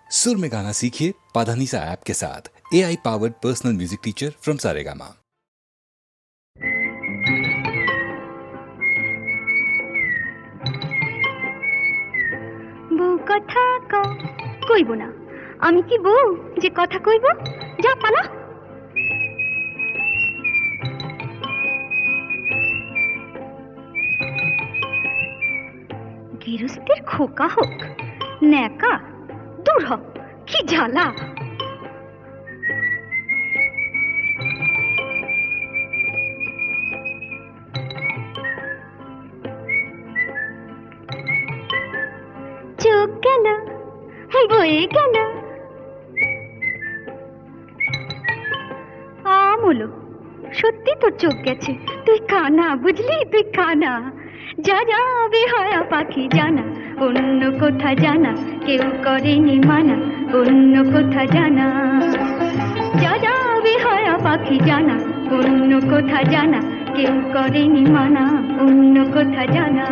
सुर में गाना सीखिए पाधानीसा ऐप के साथ। AI powered personal music teacher from Saregama. বউ কথা কইব না। আমি কি বউ যে কথা কইব? যা পালা। গৃহস্থের খোকা হোক ন্যাকা, দূর হ, কি জ্বালা। চোখ গেল বয়ে গেল আমলো, সত্যি তোর চোখ গেছে। তুই কানা, বুঝলি? তুই কানা। যা যা বেহায়া পাখি জানা, অন্য কোথা জানা কেউ করেনি মানা, অন্য কোথা জানা। যা যা বেহায়া পাখি জানা, অন্য কোথা জানা কেউ করেনি মানা, অন্য কোথা জানা।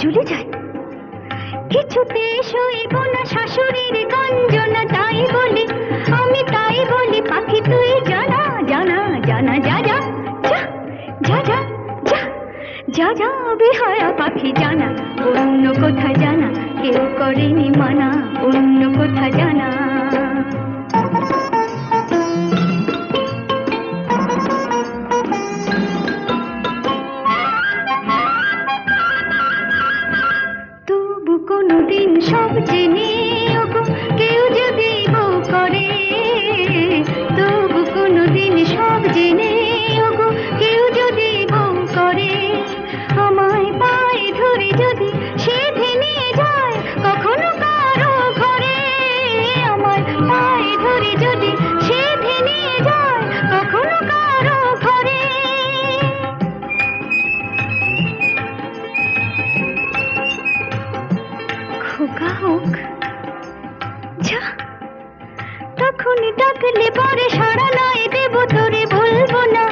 ঝুলে যায় কিছুতে সইব না শাশুড়ির গঞ্জনা, তাই বলি আমি, তাই বলি পাখি তুই জানা জানা জানা। যা যা যা যা যা যা যা যা বেহায়া পাখি জানা, অন্য কোথা জানা কেউ করেনি মানা, অন্য কোথা জানা। কোনদিন সব জেনে কেউ যদি বউ করে, তবু কোনদিন সব জেনে কেউ যদি বউ করে, আমায় পায়ে ধরে যদি সে ভেঙে যায় কখনো কারো ঘরে, আমায় পায়ে ধরে যদি সে ভেঙে যায় কখনো কারো ঘরে। খোকা হোক যা, তখন ডাকলে পরে সাড়া নাই দেব তোরে, বলবো না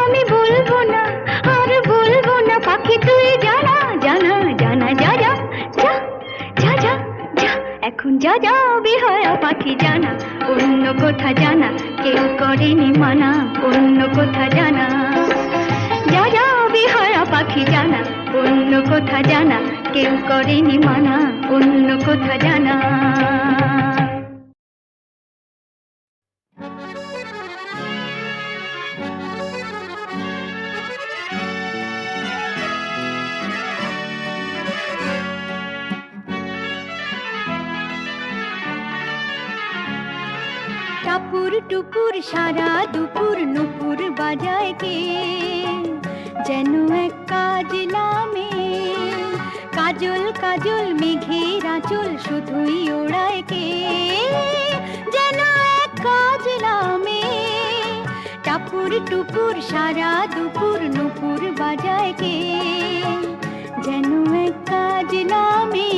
আমি, বলবো না আর বলবো না পাখি তুই জানা জানা জানা। যা যা যা যা যা যা এখন যা যা বেহায়া পাখি জানা, অন্য কোথা জানা কেউ করেনি মানা, অন্য কোথা জানা। যা যা বেহায়া পাখি জানা, অন্য কোথা জানা কেউ করেনি মানা, অন্য কোথা জানা। টাপুর টুপুর সারা দুপুর নুপুর বাজায় কে, যেন এক কাজলামে কাজল কাজল মেঘের আঁচল শুধুই ওড়ায় কে, যেন এক কাজলামে। টাপুর টুপুর সারা দুপুর নুপুর বাজায় কে, যেন এক কাজলামে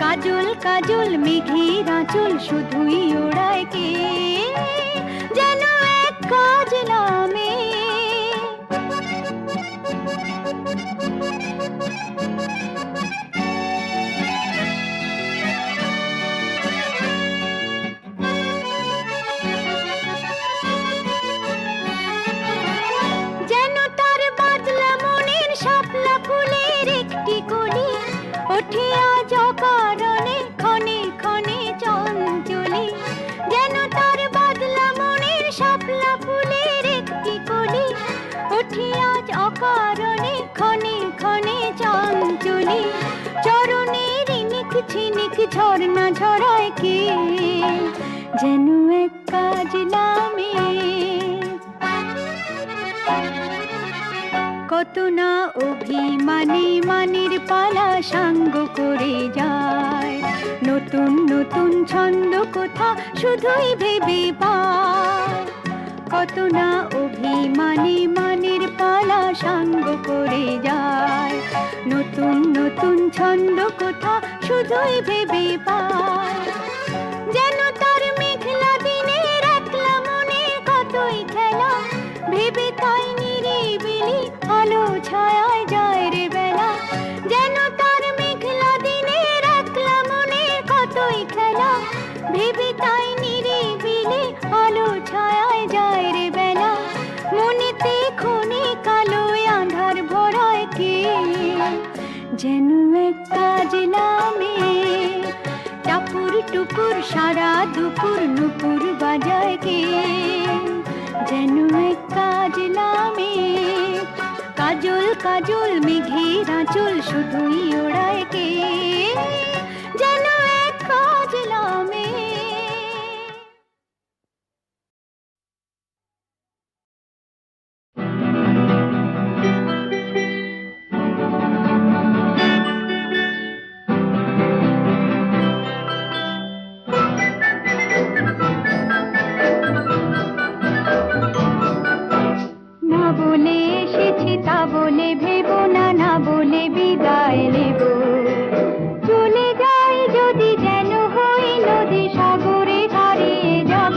কাজল কাজল মেঘের আঁচল শুধুই ওড়ায় কে, যেন এক কাজলামে। যেন তার বাদলা মনের শাপলা ফুলের একটি কলি, ওঠে আজ অকারণে ক্ষণে ক্ষণে চঞ্চলি। যেন তার বাদলা মনের শাপলা ফুলের একটি কলি, ওঠে আজ অকারণে ক্ষণে ক্ষণে চঞ্চলি। জানি চরণে রিনিক ঝিনিক ঝর্ণা ঝরায় কে যেন এক কাজলা মেয়ে। কত না অভিমানে মানের পালা সাঙ্গ করে যায়, নতুন নতুন ছন্দ কোথা শুধুই ভেবে পায়। কত না অভিমানে মানের পালা সাঙ্গ করে যায়, নতুন নতুন ছন্দ কোথা শুধুই ভেবে পায়। যেন তার মেঘলা দিনের একলা মনে কতই খেলা, ভেবে তাই নিরিবিলি আলো ছায়ায় যায় রে বেলা। যেন তার মেঘলা দিনের একলা মনে কতই খেলা, ভেবে তাই নিরিবিলি আলো ছায়ায় যায় রে বেলা। মনেতে ক্ষণে কালোয় আঁধার ভরায় কে যেন এক কাজলা মেয়ে। টাপুর টুপুর সারা দুপুর নুপুর বাজায় কে যেন এক কাজলা মেয়ে। কাজল কাজল মেঘের আঁচল শুধুই ওড়ায় কে যেন এক কাজলা মেয়ে। না বলে এসেছি তা বলে ভেবো না, না বলে বিদায় নেব। চলে যাই যদি যেন হই নদী সাগরে হারিয়ে যাব।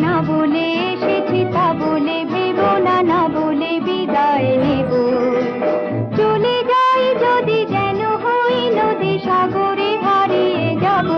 না বলে এসেছি তা বলে ভেবো না, না বলে বিদায় নেব। চলে যাই যদি যেন হই নদী সাগরে হারিয়ে যাব।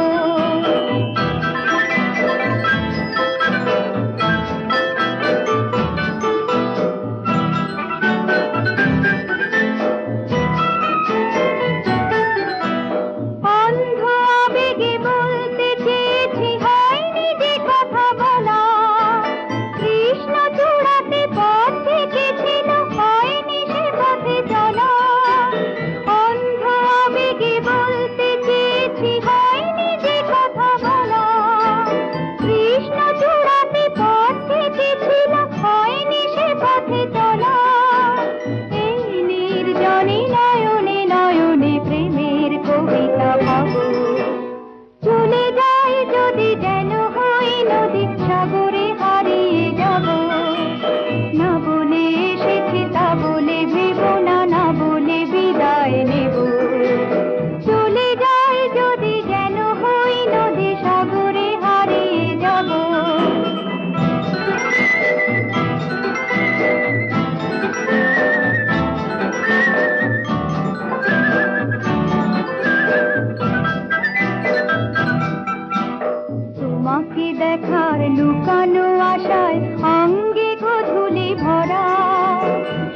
দেখার লুকানো আশায় অঙ্গে গোধূলি ভরা,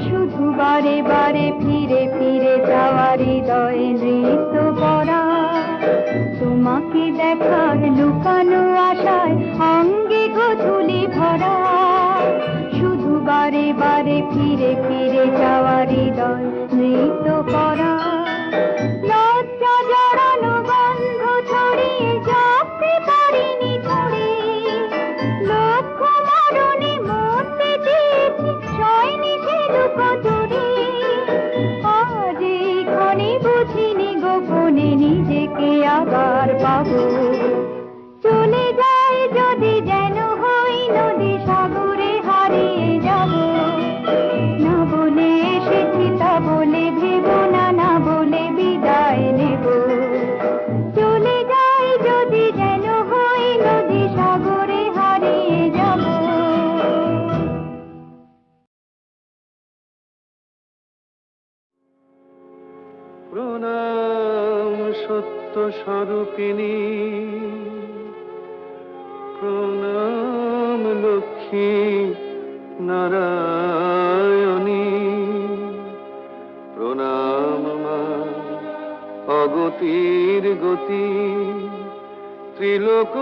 শুধু বারে বারে ফিরে ফিরে যাওয়ার হৃদয়ে নৃত্য করা। তোমাকে দেখার লুকানো আশায় অঙ্গে গোধূলি ভরা, শুধু বারে বারে ফিরে ফিরে যাওয়ার হৃদয় নৃত্য করা। লজ্জা জড়ানো গন্ধ ছড়িয়ে যাতে পারিনি ধরে, লক্ষ্য মরণে মরতে চেয়েছি সয়নি সে দুঃখ জুড়ে। আজ এইখানে বুঝিনি গোপনে নিজেকে আবার পাবো। চলে যায় যদি যেন হই নদী সাগরে হারিয়ে যাব। না বলে এসেছি তা বলে ভেবো না, না বলে বিদায় নেব। চলে যায় যদি যেন হই নদী সাগরে হারিয়ে যাব। প্রণাম সত্য স্বরূপিণী, প্রণাম লক্ষ্মী নারায়ণী, প্রণাম মা অগতির গতি ত্রিলোক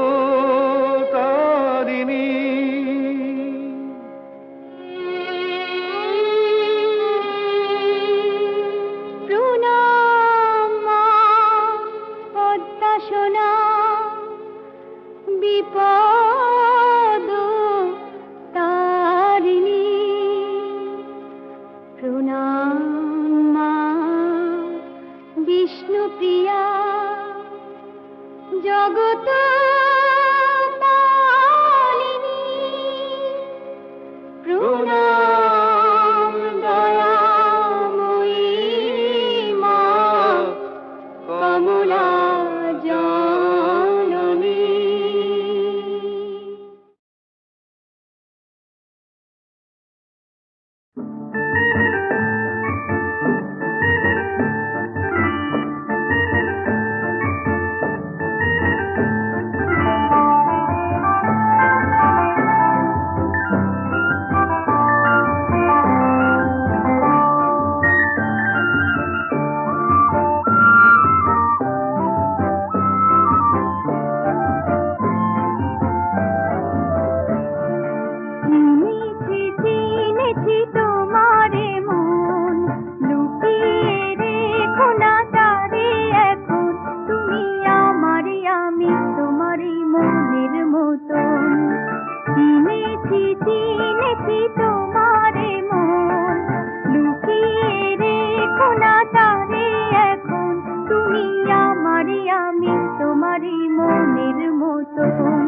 তারিণী। প্রণাম সোনা বিপদ তারিণী প্রণাম মা বিষ্ণুপ্রিয়া জগত পালিনী প্রণাম দয়াময়ী মা কমলা জননী। চিনেছি চিনেছি তোমারে মন লুকিয়ে রেখো না তারে এখন তুমি আমারই আমি তোমারই মনের মতন চিনেছি চিনেছি তোমারে মন লুকিয়ে রেখো না তারে এখন তুমি আমারই আমি তোমারই মনের মতন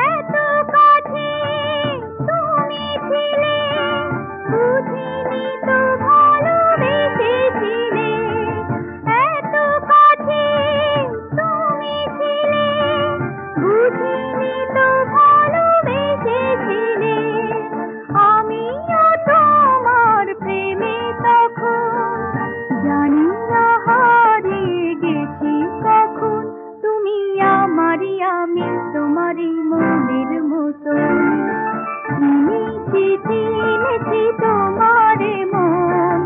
এত কাছে তুমি ছিলে বুঝিনি তো ভালোবেসেছিলে এত কাছে তুমি ছিলে বুঝিনি তো ভালোবেসেছিলে আমিও তোমার প্রেমে তখন জানি না হারিয়ে গেছি কখন তুমি আমারই আমি তোমারই মনের মতন চিনেছি চিনেছি তোমারে মন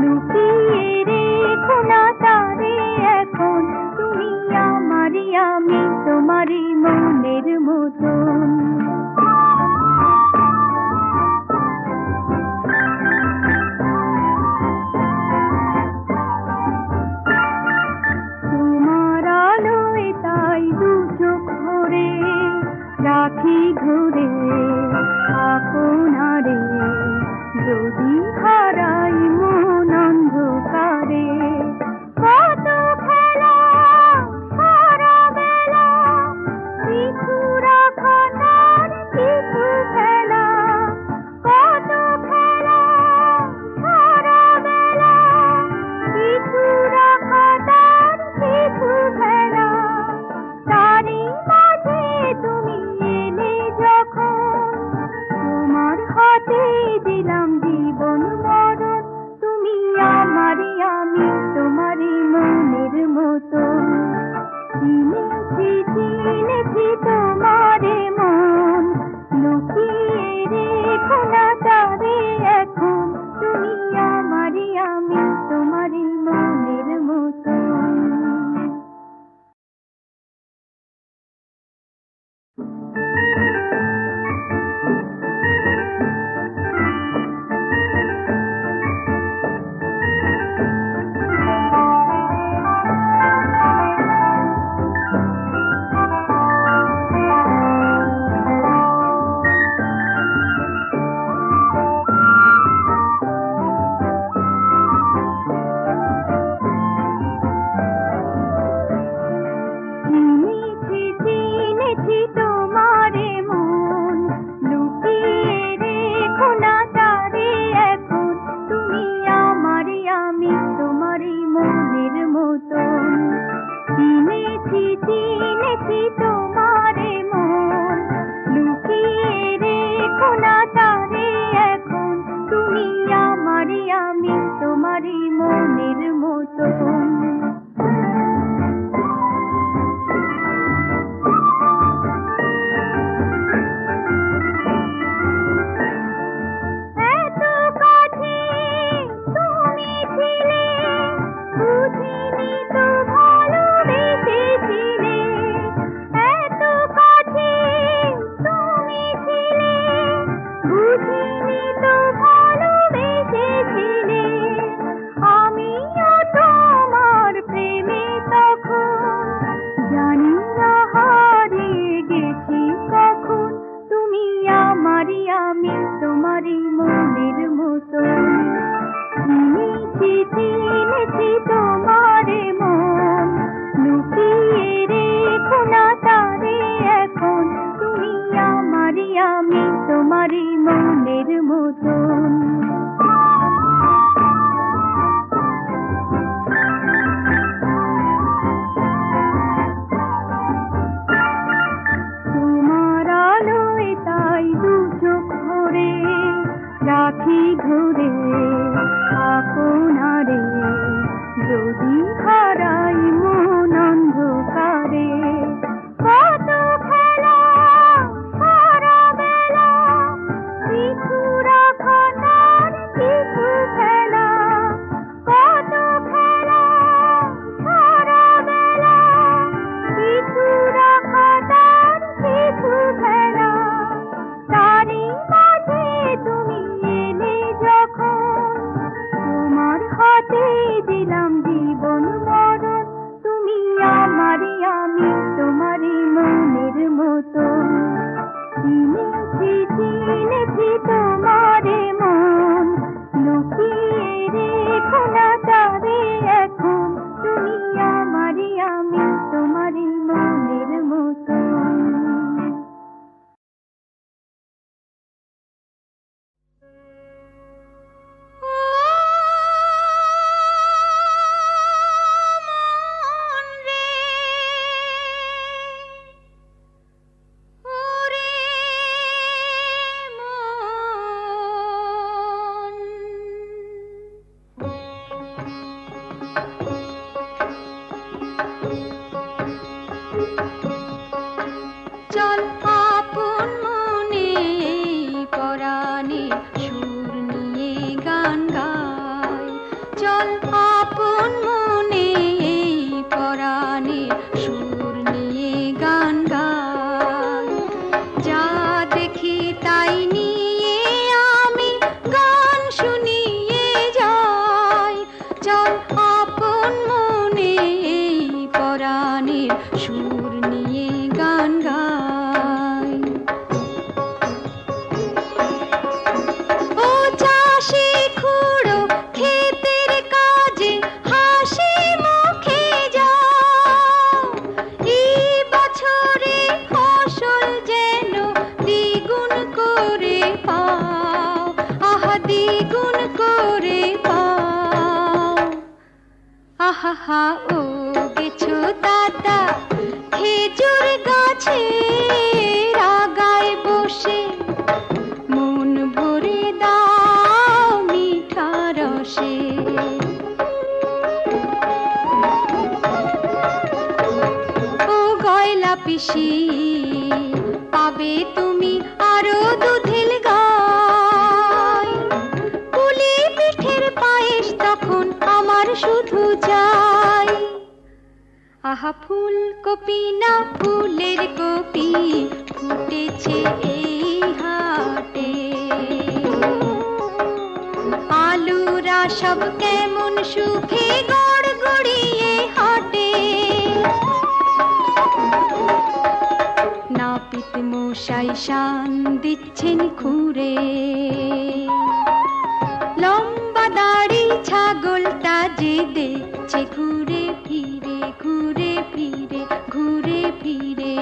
লুকিয়ে রেখো না তারে এখন তুমি আমারই আমি তোমারই মনের মতন তোমার আলোয় তাই দু চোখ ভরে রাখি ঘুরে আপনারে যদি হারাই মন অন্ধকারে কত খেলা সারা বেলা কিছু রাখা তার কিছু খেলা কত খেলা সারা বেলা কিছু রাখা তার কিছু খেলা তারই মাঝে তুমি এলে যখন আমি তোমারই মনের মতন। তোমার আলোয় তাই দু চোখ ভরে রাখি ধরে আপনারে, যদি হারাই মন অন্ধকারে। কত খেলা সারা বেলা, কিছু রাখা তার কিছু খেলা। কত খেলা সারা বেলা, কিছু রাখা তার কিছু খেলা। তারই মাঝে তুমি এলে যখন, তোমার হাতে দিলাম জীবন মরণ। তুমি আমারই আমি তোমারই মনের মতন। চিনেছি চিনেছি তোমারে মন, লুকিয়ে রেখো না তারে এখন। তুমি আমারই আমি তোমারই মনের মতন। চল আপন মনে পরাণে সুর নিয়ে গান গাই। চল আপন মনে পরাণে সুর নিয়ে গান গাই। যা দেখি তাই নিয়ে আমি গান শুনিয়ে যাই। চল আপন মনে পরাণে সুর নিয়ে গান গাই। ও চাষি খুড়ো ক্ষেতের কাজে হাসি মুখে যাও। এই বছরে ফসল যেন দ্বিগুণ করে পাও, আহা দ্বিগুণ করে পাও। আহা ও গেছো দাদা খেজুর গাছে আগায় বসে, মন ভরে দাও মিঠা রসে। ও গয়লা পিসি পাবে তুমি আরো দুধের গায়। পুলি পিঠের পায়েস তখন আমার শুধু চাই। আহা ফুলকপি না ফুলের কপি ফুটেছে এই হাটে। আলুরা সব কেমন সুখে গড়গড়িয়ে হাটে। নাপিত মশাই শান দিচ্ছেন খুঁড়ে, লম্বা দাড়ি ছাগলটা যে দেখছে ঘুরে ফিরে ঘুরে ফিরে ঘুরে ফিরে।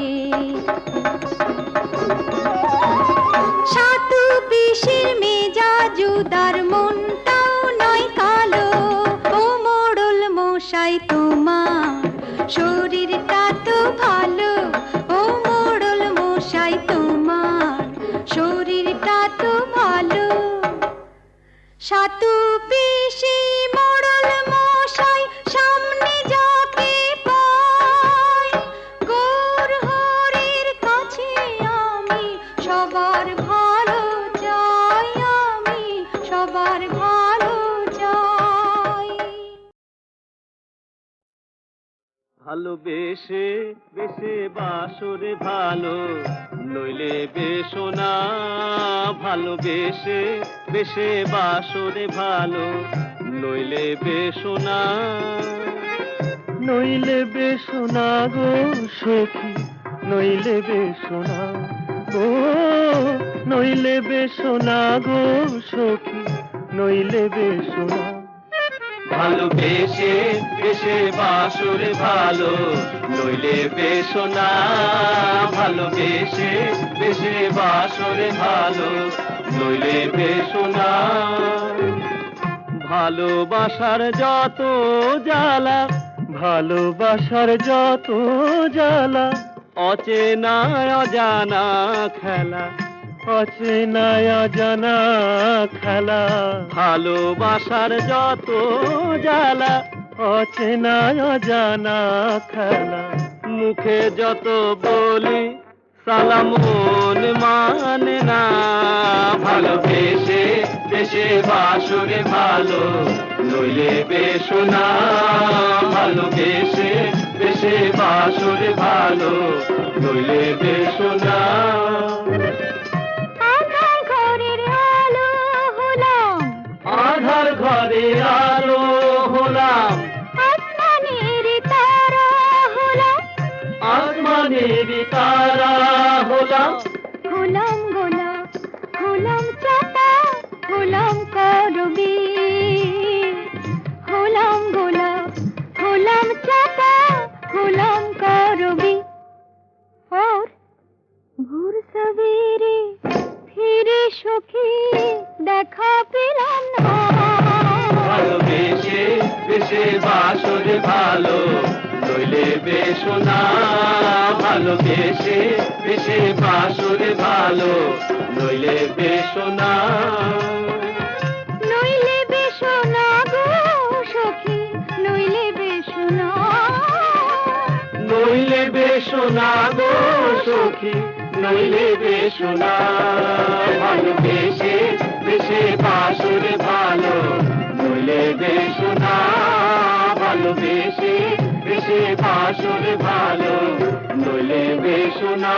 সাতু পিসির মেজাজুদার মনটাও নয় কালো। ও মোড়ল মশাই তোমার শরীরটা তো ভালো। ও মোড়ল মশাই তোমার শরীরটা তো ভালো। সাতু পিসি মোড়ল মশাই সামনে যাকে পাই, গৌর হরির কাছে আমি সবার ভালো চাই। আমি সবার ভালো চাই। ভালোবেসে বেসে বাসরে ভালো, নইলে বেশো না। ভালোবেসে বেসে বাসরে ভালো, নইলে বেশো না। নইলে বেশো না গো সখী, নইলে বেশো না গো, নইলে বেশো না গো সখী, নইলে বেশো না। ভালোবেসে বেশে বাসরে ভালো নইলে বেশো না ভালোবেসে বেশে বাসরে ভালো নইলে বেশো না ভালোবাসার যত জ্বালা ভালোবাসার যত জ্বালা অচেনা অজানা খেলা অচেনা অজানা খেলা ভালোবাসার যত জ্বালা অচেনা অজানা খেলা মুখে যত বলি সালাম মন মানে না ভালোবেসে বেশে বাসরে ভালো নইলে বেশো না ভালোবেসে বেশে বাসরে ভালো নইলে বেশো না আধার ঘরের আলো হলাম আধার ঘরে আলো হলাম আসমানের তারা হলাম আসমানের তারা হলাম হলাম গোলাপ হলাম চাঁদা হলাম করবি হলাম গোলাপ হলাম চাঁদা হলাম করবি और ভোর সবেরে ফিরে সখী দেখা পেলাম না ভালোবেসে বেশে বাসরে ভালো নইলে বেশো না ভালোবেসে বেশে বাসরে ভালো নইলে বেশো না নইলে বেশো না গো সখী নইলে বেশো না নইলে বেশো না গো সখী নইলে বেশো না ভালোবেসে বেশে বাসরে ভালো নইলে বেশো না ভালোবেসে বেশে বাসরে ভালো নইলে বেশো না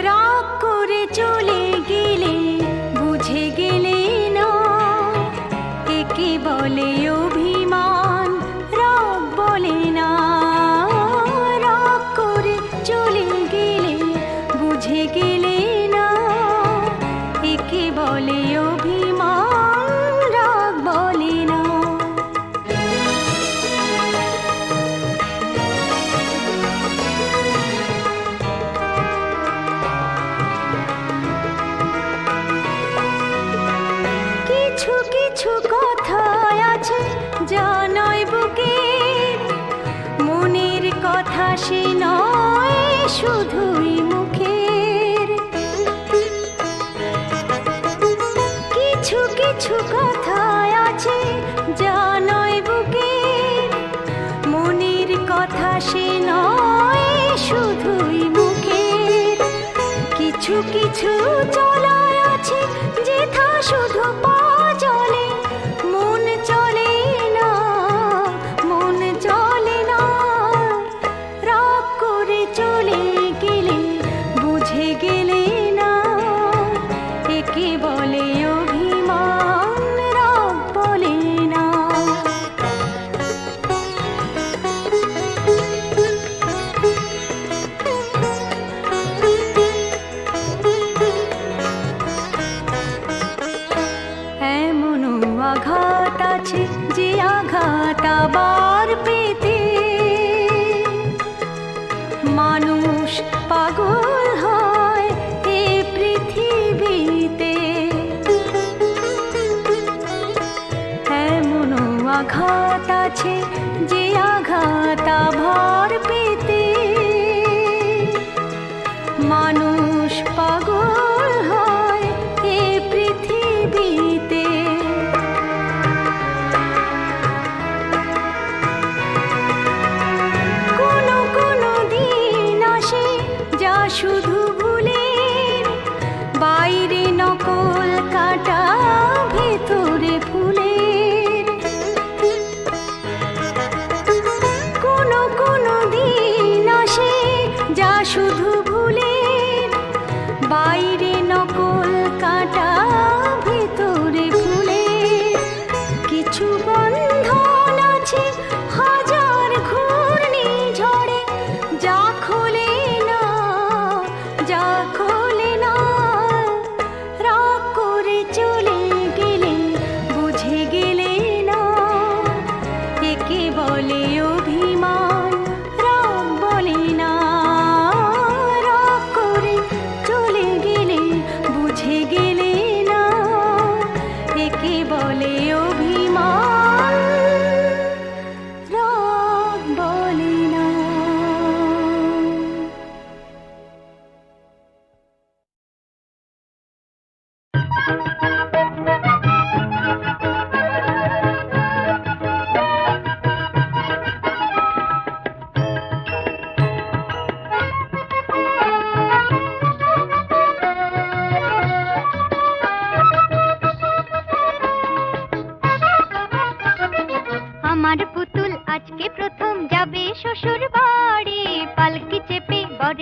রাগ করে চলে গেলে বুঝে গেলে না একে বলে অভিমান রাগ বলে না রাগ করে চলে গেলে বুঝে গেলে না একে বলে অভিমান রাগ বলে না কিছু কিছু কথা আছে জানাই বুকের মনের কথা সে নয় শুধুই মুখের কিছু কিছু কথা আছে জানাই বুকের মনের কথা সে নয় শুধুই মুখের কিছু কিছু চলা আছে যেথা শুধু পা চলে মন চলে না মন চলে না রাগ করে চলে গেলে বুঝে গেলে না একে বলে অভিমান রাগ বলে না এমনও আঘাত আছে যে আঘাত আবার পেতে মানুষ পাগল হয় এ পৃথিবীতে এমনও আঘাত আছে যে আঘাত আবার পেতে মানুষ পাগল হয় এ পৃথিবীতে কোনো কোনো দিন আসে যা শুধু ভুলের বাইরে নকল কাটা ভেতরে ফুলের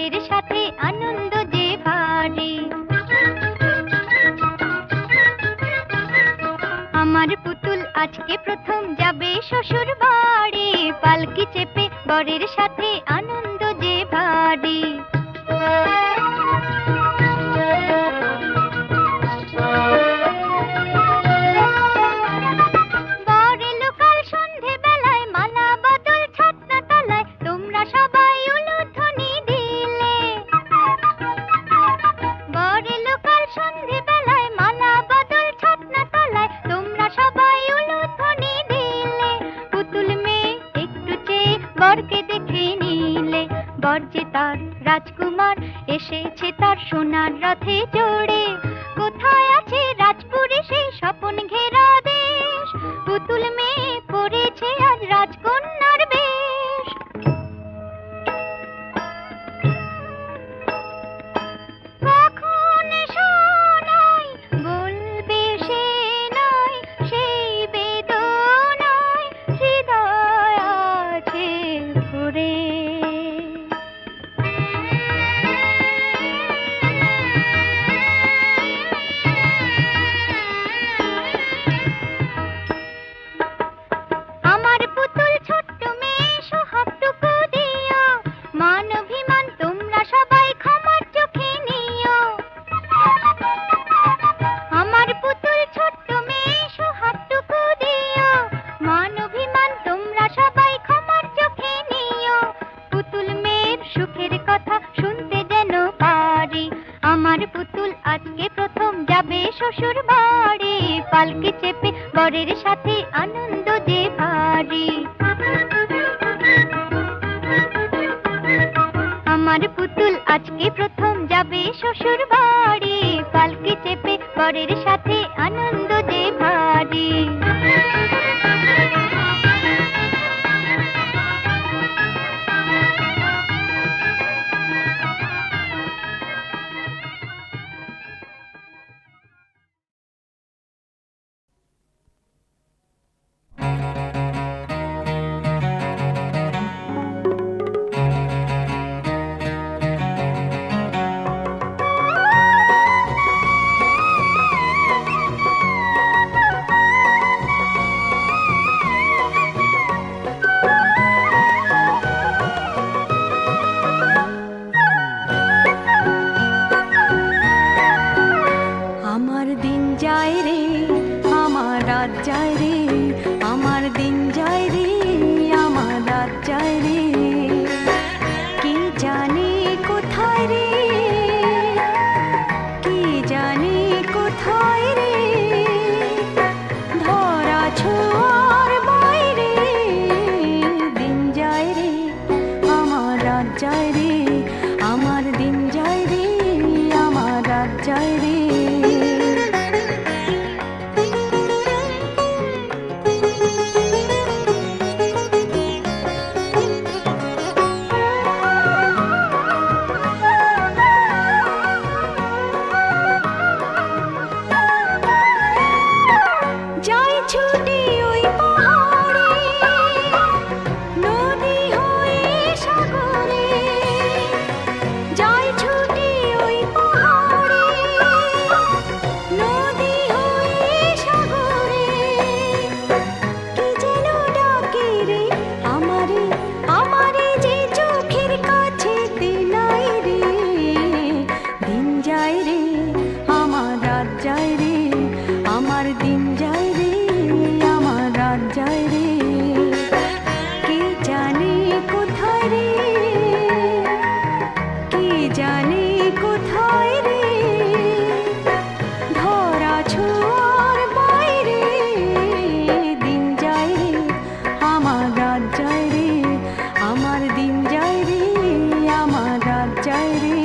বরের সাথে আনন্দ যে ভারী। আমার পুতুল আজকে প্রথম যাবে শ্বশুর বাড়ি, পালকি চেপে বরের সাথে আনন্দ যে ভারী। বর এলো কাল সন্ধে বেলায়, মালা বদল ছাতনা তলায়, তোমরা সবাই উলুধ্বনি দিলে। বর এলো কাল সন্ধে বেলায়, মালা বদল ছাতনা তলায়, তোমরা সবাই উলুধ্বনি দিলে। পুতুল মেয়ে একটু চেয়ে বরকে দেখে নিলে, বর যে তার রাজকুমার এসেছে তার সোনার রথে চড়ে। কোথায় আছে রাজপুরী সেই স্বপন ঘেরা দেশ, পুতুল মেয়ে পড়েছে আজ রাজকন্যার বেশ। কখন শোনাই বলবে সে নয়, সেই বেদনায় হৃদয় আছে ভরে। আমার পুতুল ছোট্ট মেয়ে সোহাগটুকু দিও, মান অভিমান তোমরা সবাই ক্ষমার চোখে নিও। আমার পুতুল ছোট্ট মেয়ে সোহাগটুকু দিও, মান অভিমান তোমরা সবাই ক্ষমার চোখে নিও। পুতুল মেয়ের সুখের কথা শুনতে যেন পারি, আমার পুতুল আজকে প্রথম যাবে শ্বশুর বাড়ি, পালকি চেপে বরের সাথে আনন্দ যে ভারী। আমার পুতুল আজকে প্রথম যাবে শ্বশুর বাড়ি, পালকি চেপে বরের সাথে আনন্দ যে ভারী। আমার দিন যায় রে, আমার রাত যায় রে, আমার দিন যায় রে, আমার রাত যায় রে। কি জানি কোথায় রে, কি জানি কোথায় রে, ধরা ছোঁয়ার বাইরে। দিন যায় রে, আমার রাত যায় রে, আমার দিন যায় রে, আমার রাত যায় রে। যাই ছুটি ওই পাহাড়ে, নদী হয়ে সাগরে। যাই ছুটি ওই পাহাড়ে, নদী হয়ে সাগরে। কি যেন ডাকে রে আমারে, আমারে যে চোখের কাছেতে নাই রে। দিন যায় রে, আমার রাত যায় রে, আমার দিন যায় রে, আমার রাত যায় রে। কি জানি কোথায় রে, কি জানি কোথায় রে, ধরা ছোঁয়ার বাইরে। দিন যায় রে, আমার রাত যায় রে, আমার দিন যায় রে, আমার রাত যায় রে।